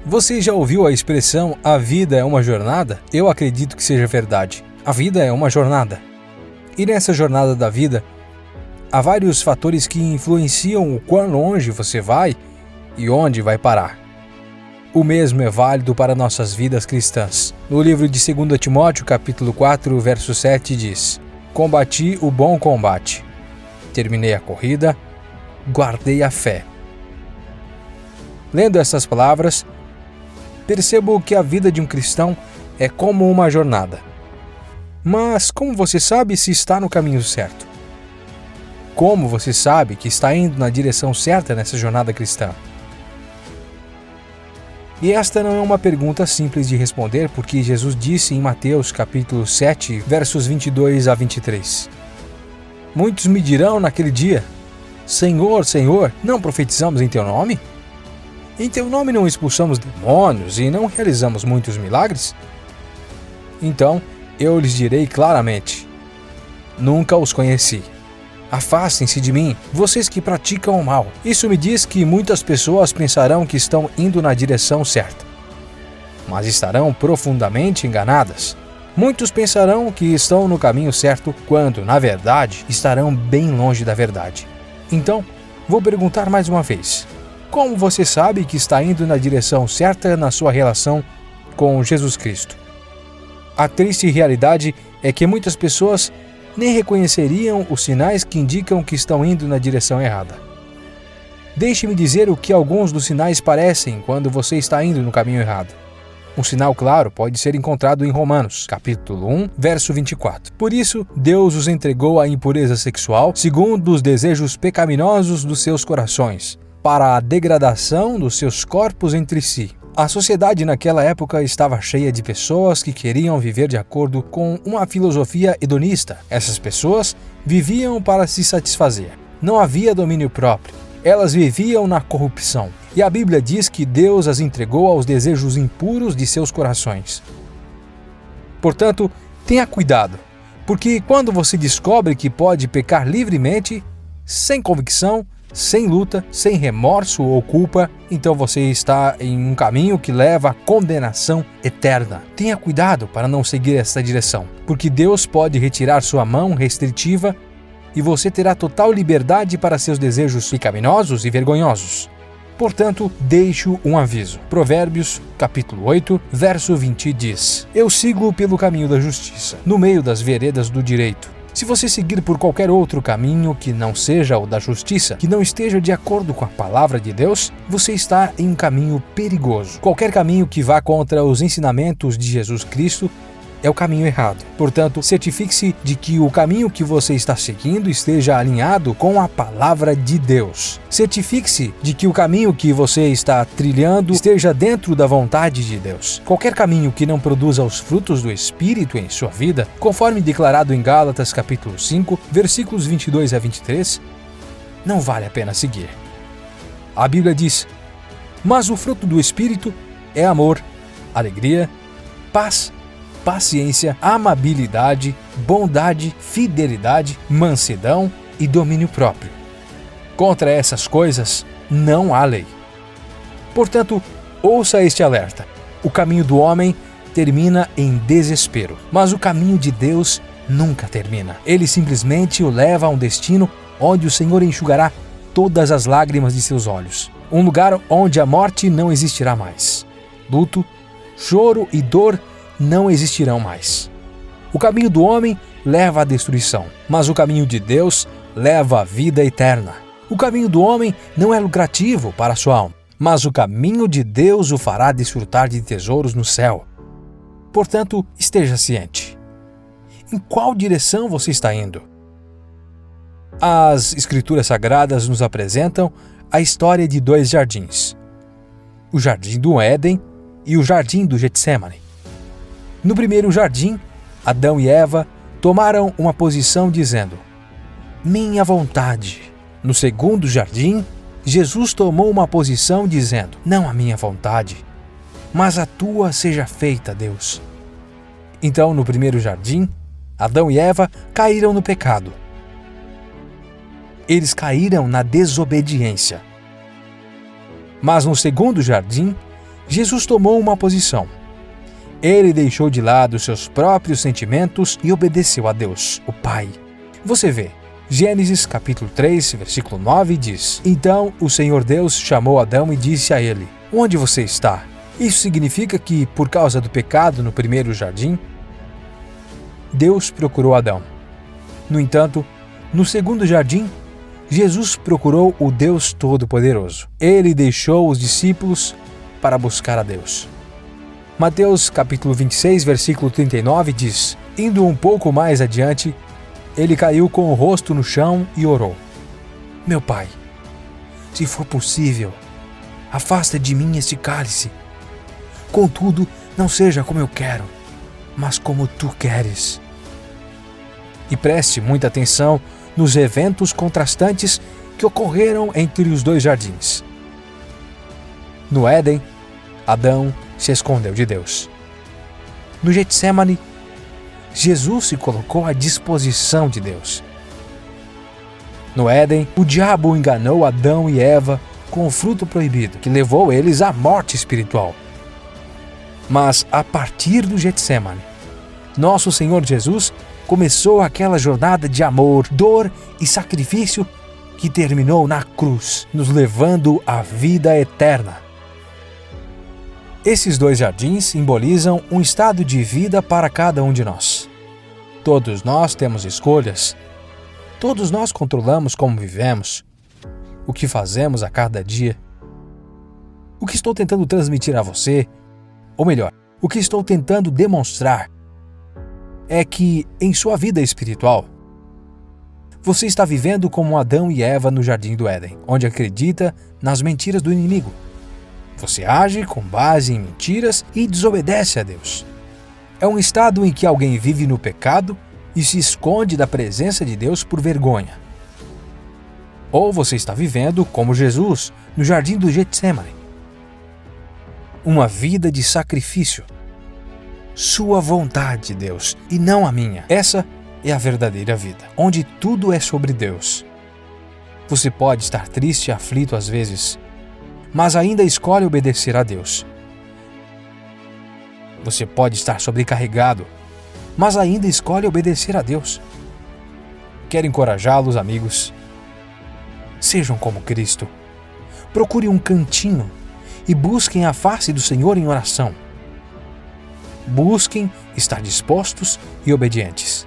Você já ouviu a expressão "a vida é uma jornada"? Eu acredito que seja verdade. A vida é uma jornada. E nessa jornada da vida, há vários fatores que influenciam o quão longe você vai e onde vai parar. O mesmo é válido para nossas vidas cristãs. No livro de 2 Timóteo, capítulo 4, verso 7, diz: "Combati o bom combate, terminei a corrida, guardei a fé." Lendo essas palavras, percebo que a vida de um cristão é como uma jornada. Mas como você sabe se está no caminho certo? Como você sabe que está indo na direção certa nessa jornada cristã? E esta não é uma pergunta simples de responder, porque Jesus disse em Mateus capítulo 7, versos 22 a 23. "Muitos me dirão naquele dia: Senhor, Senhor, não profetizamos em teu nome? Em teu nome não expulsamos demônios e não realizamos muitos milagres? Então eu lhes direi claramente: nunca os conheci. Afastem-se de mim, vocês que praticam o mal." Isso me diz que muitas pessoas pensarão que estão indo na direção certa, mas estarão profundamente enganadas. Muitos pensarão que estão no caminho certo, quando, na verdade, estarão bem longe da verdade. Então, vou perguntar mais uma vez: como você sabe que está indo na direção certa na sua relação com Jesus Cristo? A triste realidade é que muitas pessoas nem reconheceriam os sinais que indicam que estão indo na direção errada. Deixe-me dizer o que alguns dos sinais parecem quando você está indo no caminho errado. Um sinal claro pode ser encontrado em Romanos, capítulo 1, verso 24. "Por isso, Deus os entregou à impureza sexual, segundo os desejos pecaminosos dos seus corações, para a degradação dos seus corpos entre si." A sociedade naquela época estava cheia de pessoas que queriam viver de acordo com uma filosofia hedonista. Essas pessoas viviam para se satisfazer. Não havia domínio próprio. Elas viviam na corrupção. E a Bíblia diz que Deus as entregou aos desejos impuros de seus corações. Portanto, tenha cuidado, porque quando você descobre que pode pecar livremente, sem convicção, sem luta, sem remorso ou culpa, então você está em um caminho que leva à condenação eterna. Tenha cuidado para não seguir essa direção, porque Deus pode retirar sua mão restritiva e você terá total liberdade para seus desejos pecaminosos e vergonhosos. Portanto, deixo um aviso. Provérbios, capítulo 8, verso 20 diz: "Eu sigo pelo caminho da justiça, no meio das veredas do direito." Se você seguir por qualquer outro caminho que não seja o da justiça, que não esteja de acordo com a palavra de Deus, você está em um caminho perigoso. Qualquer caminho que vá contra os ensinamentos de Jesus Cristo é o caminho errado. Portanto, certifique-se de que o caminho que você está seguindo esteja alinhado com a palavra de Deus. Certifique-se de que o caminho que você está trilhando esteja dentro da vontade de Deus. Qualquer caminho que não produza os frutos do Espírito em sua vida, conforme declarado em Gálatas capítulo 5, versículos 22 a 23, não vale a pena seguir. A Bíblia diz: "Mas o fruto do Espírito é amor, alegria, paz, paciência, amabilidade, bondade, fidelidade, mansidão e domínio próprio. Contra essas coisas não há lei." Portanto, ouça este alerta. O caminho do homem termina em desespero, mas o caminho de Deus nunca termina. Ele simplesmente o leva a um destino onde o Senhor enxugará todas as lágrimas de seus olhos. Um lugar onde a morte não existirá mais. Luto, choro e dor não existirão mais. O caminho do homem leva à destruição, mas o caminho de Deus leva à vida eterna. O caminho do homem não é lucrativo para a sua alma, mas o caminho de Deus o fará desfrutar de tesouros no céu. Portanto, esteja ciente. Em qual direção você está indo? As Escrituras Sagradas nos apresentam a história de dois jardins: o Jardim do Éden e o Jardim do Getsêmani. No primeiro jardim, Adão e Eva tomaram uma posição dizendo: "Minha vontade." No segundo jardim, Jesus tomou uma posição dizendo: "Não a minha vontade, mas a tua seja feita, Deus." Então, no primeiro jardim, Adão e Eva caíram no pecado. Eles caíram na desobediência. Mas no segundo jardim, Jesus tomou uma posição. Ele deixou de lado seus próprios sentimentos e obedeceu a Deus, o Pai. Você vê, Gênesis capítulo 3, versículo 9 diz: Então o Senhor Deus chamou Adão e disse a ele: Onde você está? Isso significa que, por causa do pecado no primeiro jardim, Deus procurou Adão. No entanto, no segundo jardim, Jesus procurou o Deus Todo-Poderoso. Ele deixou os discípulos para buscar a Deus. Mateus capítulo 26, versículo 39 diz: Indo um pouco mais adiante, ele caiu com o rosto no chão e orou: Meu Pai, se for possível, afasta de mim este cálice. Contudo, não seja como eu quero, mas como tu queres. E preste muita atenção nos eventos contrastantes que ocorreram entre os dois jardins. No Éden, Adão se escondeu de Deus. No Getsêmani, Jesus se colocou à disposição de Deus. No Éden, o diabo enganou Adão e Eva com o fruto proibido, que levou eles à morte espiritual. Mas a partir do Getsêmani, nosso Senhor Jesus começou aquela jornada de amor, dor e sacrifício que terminou na cruz, nos levando à vida eterna. Esses dois jardins simbolizam um estado de vida para cada um de nós. Todos nós temos escolhas. Todos nós controlamos como vivemos, o que fazemos a cada dia. O que estou tentando transmitir a você, ou melhor, o que estou tentando demonstrar, é que, em sua vida espiritual, você está vivendo como Adão e Eva no Jardim do Éden, onde acredita nas mentiras do inimigo. Você age com base em mentiras e desobedece a Deus. É um estado em que alguém vive no pecado e se esconde da presença de Deus por vergonha. Ou você está vivendo como Jesus no Jardim do Getsêmani. Uma vida de sacrifício. Sua vontade, Deus, e não a minha. Essa é a verdadeira vida, onde tudo é sobre Deus. Você pode estar triste e aflito às vezes, mas ainda escolhe obedecer a Deus. Você pode estar sobrecarregado, mas ainda escolhe obedecer a Deus. Quero encorajá-los, amigos. Sejam como Cristo. Procure um cantinho e busquem a face do Senhor em oração. Busquem estar dispostos e obedientes.